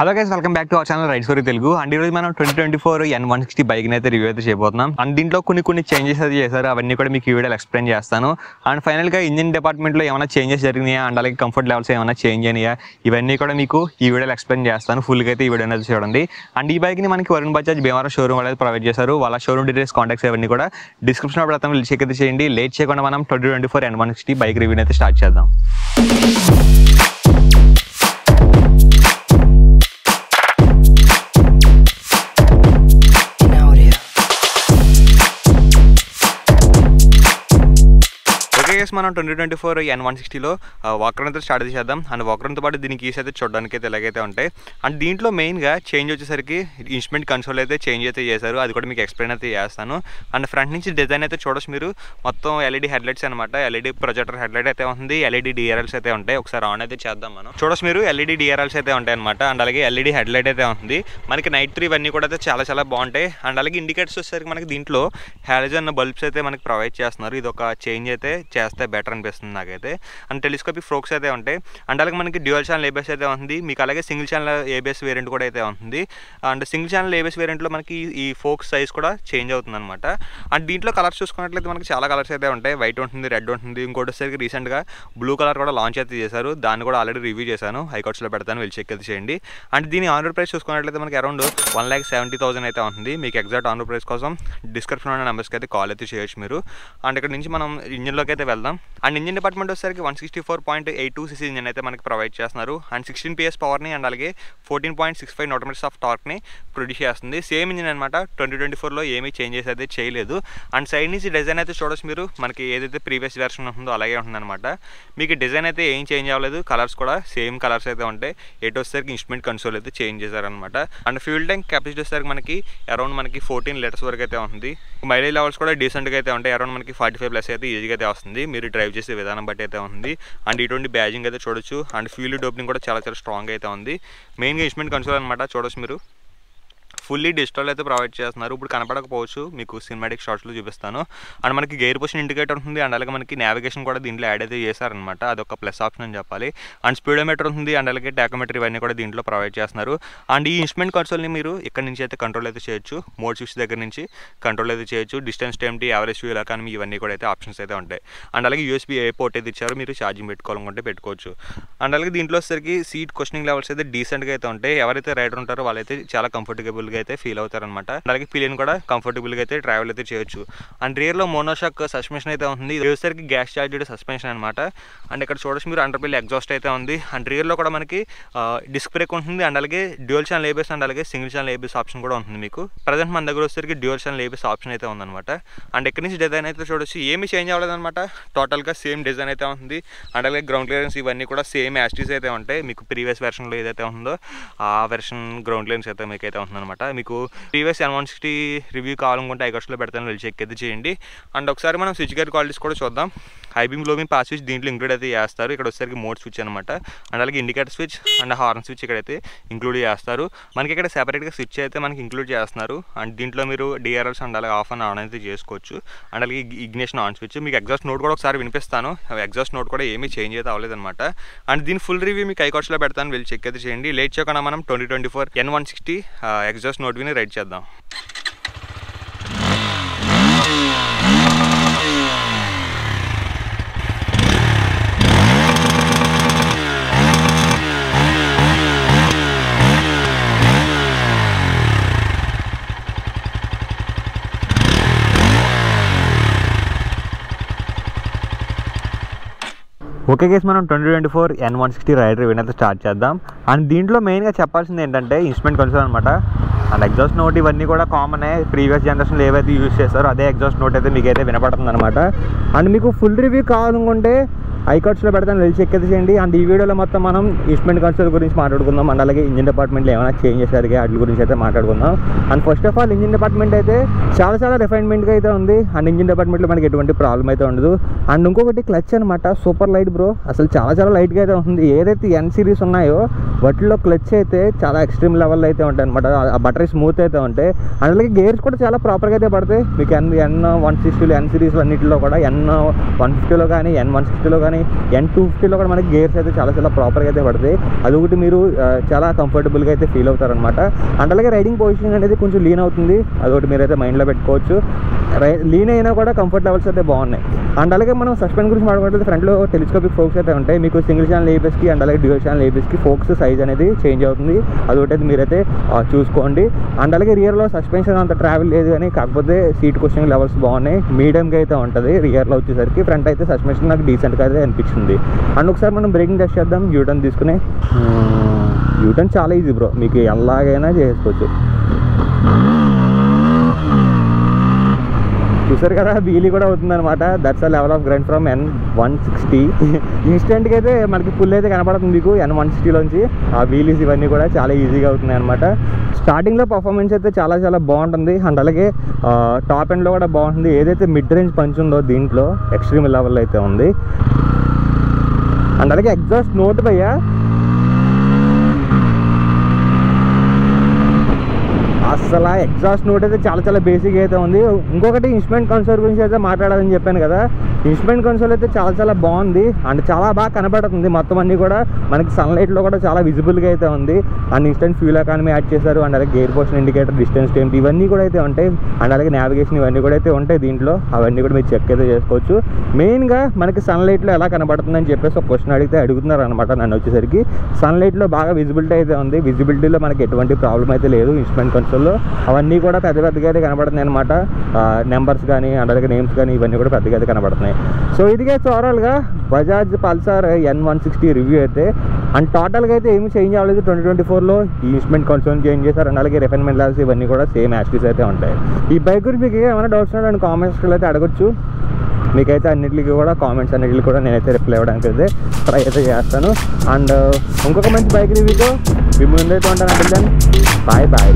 Hello guys, welcome back to our channel rides for Telugu. And ఈరోజు మనం 2024 N160 బైక్ని అయితే రివ్యూ అయితే చేయబోతున్నాం. అండ్ దీంట్లో కొన్ని చేంజెస్ అయితే చేశారు, అవన్నీ కూడా మీకు ఈ వీడియోలో ఎక్స్ప్లెయిన్ చేస్తాను. అండ్ ఫైనల్గా ఇంజిన్ డిపార్ట్మెంట్లో ఏమైనా చేంజెస్ జరిగినాయా, అండ్ అలాగే కంఫర్ట్ లెవెల్స్ ఏమైనా చేంజ్ అయినాయా, ఇవన్నీ కూడా మీకు ఈ వీడియోలో ఎక్స్ప్లెయిన్ చేస్తాను. ఫుల్గా అయితే ఈ వీడియో అయితే చూడండి. అండ్ ఈ బైక్ని మనకి వరుణ్ బజాజ్ భీమవరం షోరూమ్ వాళ్ళు ప్రొవైడ్ చేశారు. వాళ్ళ షోరూమ్ డీటెయిల్స్, కాంటాక్ట్స్ అవన్నీ కూడా డిస్క్రిప్షన్లో పెడతాం. చెక్ అయితే చేయండి. లేట్ చేయకుండా మనం 2024 N160 బైక్ రివ్యూని అయితే స్టార్ట్ చేద్దాం. మనం 2024 N160లో వాకర్ అయితే స్టార్ట్ చేద్దాం. అండ్ వాకర్తో పాటు దీనికి కీస్ అయితే చూడడానికి అయితే ఎలాగైతే ఉంటాయి. అండ్ దీంట్లో మెయిన్గా చేంజ్ వచ్చేసరికి ఇన్స్ట్రుమెంట్ కన్సోల్ అయితే చేంజ్ అయితే చేశారు, అది కూడా మీకు ఎక్స్ప్లెయిన్ అయితే చేస్తాను. అండ్ ఫ్రంట్ నుంచి డిజైన్ అయితే చూడొచ్చు మీరు, మొత్తం ఎల్ఈడి హెడ్లైట్స్ అనమాట. ఎల్ఈడి ప్రొజెక్టర్ హెడ్లైట్ అయితే ఉంది, ఎల్ఈడి డిఆర్ఎల్స్ అయితే ఉంటాయి. ఒకసారి ఆన్ అయితే చేద్దాం మనం. చూడొచ్చు మీరు, ఎల్ఈడి డిఆర్ఎల్స్ అయితే ఉంటాయి అనమాట. అండ్ అలాగే ఎల్ఈడి హెడ్లైట్ అయితే ఉంది. మనకి నైట్ 3 ఇవన్నీ కూడా అయితే చాలా బాగుంటాయి. అండ్ అలాగే ఇండికేటర్స్ వచ్చేసరికి మనకి దీంట్లో హాలోజన్ బల్బ్స్ అయితే మనకి ప్రొవైడ్ చేస్తున్నారు. ఇది ఒక చేంజ్ అయితే చేస్తే బెటర్ అనిపిస్తుంది నాకైతే. అండ్ టెలిస్కోపిక్ ఫ్రోక్స్ అయితే ఉంటాయి. అండ్ అలాగే మనకి డ్యూయల్ ఛానల్ ఏబిఎస్ అయితే ఉంది. మీకు అలాగే సింగిల్ ఛానల్ ఏబిఎస్ వేరియంట్ కూడా అయితే ఉంది. అండ్ సింగిల్ ఛానల్ ఏబిఎస్ వేరియంట్లో మనకి ఈ ఫోక్స్ సైజ్ కూడా చేంజ్ అవుతుంది అనమాట. అండ్ దీంట్లో కలర్స్ చూసుకున్నట్లయితే మనకి చాలా కలర్స్ అయితే ఉంటాయి. వైట్ ఉంటుంది, రెడ్ ఉంటుంది, ఇంకోటి వచ్చేసరికి రీసెంట్గా బ్లూ కలర్ కూడా లాంచ్ అయితే చేశారు. దాన్ని కూడా ఆల్రెడీ రివ్యూ చేశాను, హైకార్ట్స్లో పెడతాను, వెళ్ళి చెక్ అయితే చేయండి. అండ్ దీని ఆన్ రోడ్ ప్రైస్ చూసుకున్నట్లయితే మనకి అరౌండ్ 1,70,000 అయితే ఉంటుంది. మీకు ఎగ్జాక్ట్ ఆన్ రోడ్ ప్రైస్ కోసం డిస్క్రిప్షన్లో ఉన్న నెంబర్స్కి అయితే కాల్ అయితే చేయొచ్చు మీరు. అండ్ ఇక్కడ నుంచి మనం ఇంజిన్లోకి అయితే వెళ్దాం. అండ్ ఇంజిన్ డిపార్ట్మెంట్ వచ్చేసరికి 164.82cc ఇంజిన్ అయితే మనకి ప్రొవైడ్ చేస్తున్నారు. అండ్ 16 PS పవర్ని అండ్ అలాగే 14.65 Nm ఆఫ్ టార్క్ని ప్రొడ్యూస్ చేస్తుంది. సేమ్ ఇంజిన్ అనమాట. 2024లో ఏమీ చేంజెస్ అయితే చేయలేదు. అండ్ సైడ్ నుంచి డిజైన్ అయితే చూడొచ్చు మీరు, మనకి ఏదైతే ప్రీవియస్ వెర్షన్ ఉంటుందో అలాగే ఉంటుందన్నమాట. మీకు డిజైన్ అయితే ఏం చేంజ్ అవ్వలేదు, కలర్స్ కూడా సేమ్ కలర్స్ అయితే ఉంటాయి. ఎయిట్ వచ్చేసరికి ఇన్స్ట్రుమెంట్ కన్సోల్ అయితే చేంజ్ చేశారనమాట. అండ్ ఫ్యూల్ ట్యాంక్ కెపాసిటీ వచ్చేసరికి మనకి అరౌండ్ మనకి 14 లీటర్స్ వరకు అయితే ఉంటుంది. మైలేజ్ లెవెల్స్ కూడా డీసెంట్గా అయితే ఉంటాయి. అరౌండ్ మనకి 45+ అయితే ఈజీగా అయితే వస్తుంది, మీరు డ్రైవ్ చేసే విధానం బట్టి అయితే ఉంది. అండ్ ఇటువంటి బ్యాజింగ్ అయితే చూడొచ్చు. అండ్ ఫ్యూల్ ఓపెనింగ్ కూడా చాలా స్ట్రాంగ్ అయితే ఉంది. మెయిన్గా ఇన్స్ట్రుమెంట్ కన్సోల్ అనమాట. చూడొచ్చు మీరు, ఫుల్లీ డిజిటల్ అయితే ప్రొవైడ్ చేస్తున్నారు. ఇప్పుడు కనపడకపోవచ్చు, మీకు సినిమాటిక్ షాట్స్లో చూపిస్తాను. అండ్ మనకి గేర్ పొజిషన్ ఇండికేటర్ ఉంటుంది. అండ్ అలాగే మనకి నావిగేషన్ కూడా దీంట్లో యాడ్ అయితే చేశారనమాట, అదొక ప్లస్ ఆప్షన్ అని చెప్పాలి. అండ్ స్పీడోమీటర్ ఉంది, అండ్ అలాగే టాకోమీటర్, ఇవన్నీ కూడా దీంట్లో ప్రొవైడ్ చేస్తున్నారు. అండ్ ఈ ఇన్స్ట్రుమెంట్ కన్సోల్ని మీరు ఇక్కడ నుంచి అయితే కంట్రోల్ అయితే చేయొచ్చు. మోడ్ స్విచ్ దగ్గర నుంచి కంట్రోల్ అయితే చేయొచ్చు. డిస్టెన్స్, టైమ్టీ, యావరేజ్ ఫ్యూల్ ఎకానమీ, ఇవన్నీ కూడా అయితే ఆప్షన్స్ అయితే ఉంటాయి. అండ్ అలాగే USB పోర్ట్ అయితే ఇచ్చారు, మీరు ఛార్జింగ్ పెట్టుకోవాలనుకుంటే పెట్టుకోవచ్చు. అండ్ అలాగే దీంట్లో వచ్చేసరికి సీట్ కుషనింగ్ లెవెల్స్ అయితే డీసెంట్గా అయితే ఉంటాయి. ఎవరైతే రైడర్ ఉంటారో వాళ్ళైతే చాలా కంఫర్టబుల్గా అయితే ఫీల్ అవుతారనమాట. అలాగే పిలియన్ కూడా కంఫర్టబుల్గా అయితే ట్రావెల్ అయితే చేయొచ్చు. అండ్ రియర్లో మోనోషాక్ సస్పెన్షన్ అయితే ఉంది. ఇది వచ్చేసరికి గ్యాస్ చార్జ్డ్ సస్పెన్షన్ అనమాట. అండ్ ఇక్కడ చూడొచ్చు మీరు, అండర్ పిల్ ఎగ్జాస్ట్ అయితే ఉంది. అండ్ రియర్లో కూడా మనకి డిస్క్ బ్రేక్ ఉంటుంది. అండ్ అలాగే డ్యూయల్ ఛానల్ ఏబిఎస్ అండ్ అలాగే సింగిల్ ఛానల్ ఏబిఎస్ ఆప్షన్ కూడా ఉంటుంది మీకు. ప్రజెంట్ మన దగ్గర వచ్చేసరికి డ్యూయల్ ఛానల్ ఏబిఎస్ ఆప్షన్ అయితే ఉందన్నమాట. అండ్ ఇక్కడ నుంచి డిజైన్ అయితే చూడొచ్చు, ఏమీ చేంజ్ అవ్వలేదన్నమాట. టోటల్గా సేమ్ డిజైన్ అయితే ఉంది. అండ్ అలాగే గ్రౌండ్ క్లియరెన్స్ ఇవన్నీ కూడా సేమ్ యాస్టీస్ అయితే ఉంటాయి. మీకు ప్రీవియస్ వెర్షన్లో ఏదైతే ఉందో ఆ వెర్షన్ గ్రౌండ్ క్లియరెన్స్ అయితే మీకు అయితే ఉందన్నమాట. మీకు ప్రీవియస్ N160 రివ్యూ కావాలనుకుంటే ఐకార్ట్స్లో పెడతాను, వెళ్ళి చెక్ అయితే చేయండి. అండ్ ఒకసారి మనం స్విచ్ గేర్ క్వాలిటీస్ కూడా చూద్దాం. హై బీమ్, లో బీమ్, పాస్ స్విచ్ దీంట్లో ఇంక్లూడ్ అయితే చేస్తారు. ఇక్కడ వచ్చేసరికి మోడ్ స్విచ్ అనమాట. అండ్ అలాగే indicator switch and horn switch ఇక్కడైతే ఇంక్లూడ్ చేస్తారు. మనకి ఇక్కడ సెపరేట్గా స్విచ్ అయితే మనకి ఇంక్లూడ్ చేస్తున్నారు. అండ్ దీంట్లో మీరు డిఆర్ఎల్స్ అండ్ అలాగే ఆఫ్ అండ్ ఆన్ అయితే చేసుకోవచ్చు. అండ్ అలాగే ఇగ్నిషన్ ఆన్ స్విచ్. మీకు ఎగ్జాస్ట్ నోట్ కూడా ఒకసారి వినిపిస్తాను. ఎగ్జాస్ట్ నోట్ కూడా ఏమీ చేంజ్ అయితే అవ్వలేదన్నమాట. అండ్ దీని ఫుల్ రివ్యూ మీకు ఐకార్ట్స్లో పెడతాను, వెళ్ళి చెక్ అయితే చేయండి. లేట్ చేయకుండా మనం 2024 N160 ఎగ్జాస్ట్ నోట్ విని రైడ్ చేద్దాం. ఓకే గైస్, మనం 2024 N160 రైడ్ రివ్యూ అయితే స్టార్ట్ చేద్దాం. అండ్ దీంట్లో మెయిన్గా చెప్పాల్సింది ఏంటంటే ఇన్స్ట్రుమెంట్ కన్సోల్ అనమాట. అండ్ ఎగ్జాస్ట్ నోట్ ఇవన్నీ కూడా కామనే, ప్రీవియస్ జనరేషన్లో ఏవైతే యూజ్ చేస్తారో అదే ఎగ్జాస్ట్ నోట్ అయితే మీకైతే వినపడుతుంది అనమాట. అండ్ మీకు ఫుల్ రివ్యూ కావాలనుకుంటే ఐకార్ట్స్లో పెడతాను, వెళ్ళి చెక్ అయితే చేయండి. అండ్ ఈ వీడియోలో మొత్తం మనం ఇన్స్ట్రుమెంట్ కన్సోల్ గురించి మాట్లాడుకుందాం. అండ్ అలాగే ఇంజిన్ డిపార్ట్మెంట్లో ఏమైనా చేంజెస్ జరిగాయి వాటి గురించి అయితే మాట్లాడుకుందాం. And first of all engine department అయితే చాలా రిఫైన్మెంట్గా అయితే ఉంది. అండ్ ఇంజిన్ డిపార్ట్మెంట్లో మనకి ఎటువంటి ప్రాబ్లం అయితే ఉండదు. అండ్ ఇంకొకటి క్లచ్ అనమాట, సూపర్ లైట్ బ్రో, అసలు చాలా లైట్గా అయితే ఉంది. ఏదైతే N సిరీస్ ఉన్నాయో వాటిలో క్లచ్ అయితే చాలా ఎక్స్ట్రీమ్ లెవెల్లో అయితే ఉంటాయి అనమాట. ఆ బటరీ స్మూత్ అయితే ఉంటాయి. అండ్ అలాగే గేర్స్ కూడా చాలా ప్రాపర్గా అయితే పడతాయి. మీకు N160 N సిరీస్ అన్నింటిలో కూడా N150లో కానీ N160లో కానీ కానీ N250లో కూడా మనకి గేర్స్ అయితే చాలా చాలా ప్రాపర్గా అయితే పడతాయి. అదొకటి మీరు చాలా కంఫర్టబుల్గా అయితే ఫీల్ అవుతారనమాట. అండ్ అలాగే రైడింగ్ పొజిషన్ అనేది కొంచెం లీన్ అవుతుంది, అదొకటి మీరైతే మైండ్లో పెట్టుకోవచ్చు. లీన్ అయినా కూడా కంఫర్ట్ లెవెల్స్ అయితే బాగున్నాయి. అండ్ అలాగే మనం సస్పెండ్ గురించి మాట్లాడుకుంటే ఫ్రంట్లో టెలిస్కోపిక్ ఫోక్స్ అయితే ఉంటాయి. మీకు సింగిల్ ఛానల్ ABSకి అండ్ అలాగే డ్యూయల్ ఛానల్ ABSకి ఫోక్స్ సైజ్ అనేది చేంజ్ అవుతుంది, అదొకటి అయితే మీరైతే చూసుకోండి. అండ్ అలాగే రియర్లో సస్పెన్షన్ అంత ట్రావెల్ లేదు కానీ కాకపోతే సీట్ కుషనింగ్ లెవెల్స్ బాగున్నాయి, మీడియంగా అయితే ఉంటుంది. రియర్లో వచ్చేసరికి ఫ్రంట్ అయితే సస్పెన్షన్ నాకు డీసెంట్గా అయితే అనిపించింది. అండ్ ఒకసారి మనం బ్రేకింగ్ టెస్ట్ చేద్దాం. యూటర్న్ తీసుకుని యూటర్న్ చాలా ఈజీ బ్రో, మీకు ఎలాగైనా చేసుకోవచ్చు. చూసారు కదా, వీలీ కూడా అవుతుందన్నమాట. That's a level of grind from N160. ఇన్స్టెంట్గా అయితే మనకి పుల్ అయితే కనపడుతుంది మీకు N160లోంచి. ఆ వీలీస్ ఇవన్నీ కూడా చాలా ఈజీగా అవుతున్నాయి అనమాట. స్టార్టింగ్లో పర్ఫార్మెన్స్ అయితే చాలా చాలా బాగుంటుంది. అండ్ అలాగే టాప్ ఎండ్లో కూడా బాగుంటుంది. ఏదైతే మిడ్ రేంజ్ పంచ్ ఉందో దీంట్లో ఎక్స్ట్రీమ్ లెవెల్లో అయితే ఉంది. అండ్ అలాగే ఎగ్జాస్ట్ నోట్ భయ్యా అసలు ఎగ్జాస్ట్ నోట్ అయితే చాలా చాలా బేసిక్ అయితే ఉంది. ఇంకొకటి ఇన్స్ట్రుమెంట్ కన్సోల్ గురించి అయితే మాట్లాడాలని చెప్పాను కదా, ఇన్స్ట్రుమెంట్ కన్సోల్ అయితే చాలా చాలా బాగుంది అండ్ చాలా బాగా కనబడుతుంది. మొత్తం అన్నీ కూడా మనకి సన్లైట్లో కూడా చాలా విజిబుల్గా అయితే ఉంది. And instant fuel economy add చేశారు. అండ్ అలాగే gear portion indicator, distance time ఇవన్నీ కూడా అయితే ఉంటాయి. అండ్ అలాగే నావిగేషన్ ఇవన్నీ కూడా అయితే ఉంటాయి దీంట్లో. అవన్నీ కూడా మీరు చెక్ అయితే చేసుకోవచ్చు. మెయిన్గా మనకి సన్లైట్లో ఎలా కనబడుతుందని చెప్పేసి ఒక క్వశ్చన్ అడుగుతున్నారు అనమాట నన్ను వచ్చేసరికి. సన్లైట్లో బాగా విజిబిలిటీ అయితే ఉంది. విజిబిలిటీలో మనకి ఎటువంటి ప్రాబ్లం అయితే లేదు. ఇన్స్ట్రుమెంట్ కన్సోల్లో అవన్నీ కూడా పెద్ద పెద్దగా అయితే కనబడుతున్నాయి అనమాట. నెంబర్స్ కానీ అండ్ అలాగే నేమ్స్ కానీ ఇవన్నీ కూడా పెద్దగా అయితే కనబడుతున్నాయి. సో ఇదిగే ఓవరాల్గా బజాజ్ పల్సర్ N160 రివ్యూ అయితే. అండ్ టోటల్గా అయితే ఏమి చేంజ్ అవ్వలేదు 2024లో. ఈ ఇన్స్ట్రుమెంట్ కన్సోల్ చేంజ్ చేశారు. అండ్ అలాగే రిఫైన్మెంట్ లెవెల్స్ ఇవన్నీ కూడా సేమ్ యాక్టివ్స్ అయితే ఉంటాయి. ఈ బైక్ గురించి మీకు ఏమైనా డౌట్స్ ఉన్నా నేను కామెంట్స్లో అయితే అడగొచ్చు. మీకైతే అన్నింటికి కూడా కామెంట్స్ అన్నింటికి కూడా నేనైతే రిప్లై ఇవ్వడానికి అయితే ట్రై అయితే చేస్తాను. అండ్ ఇంకొక మంచి బైక్ రివ్యూతో మీ ముందైతే ఉంటాను. Bye bye.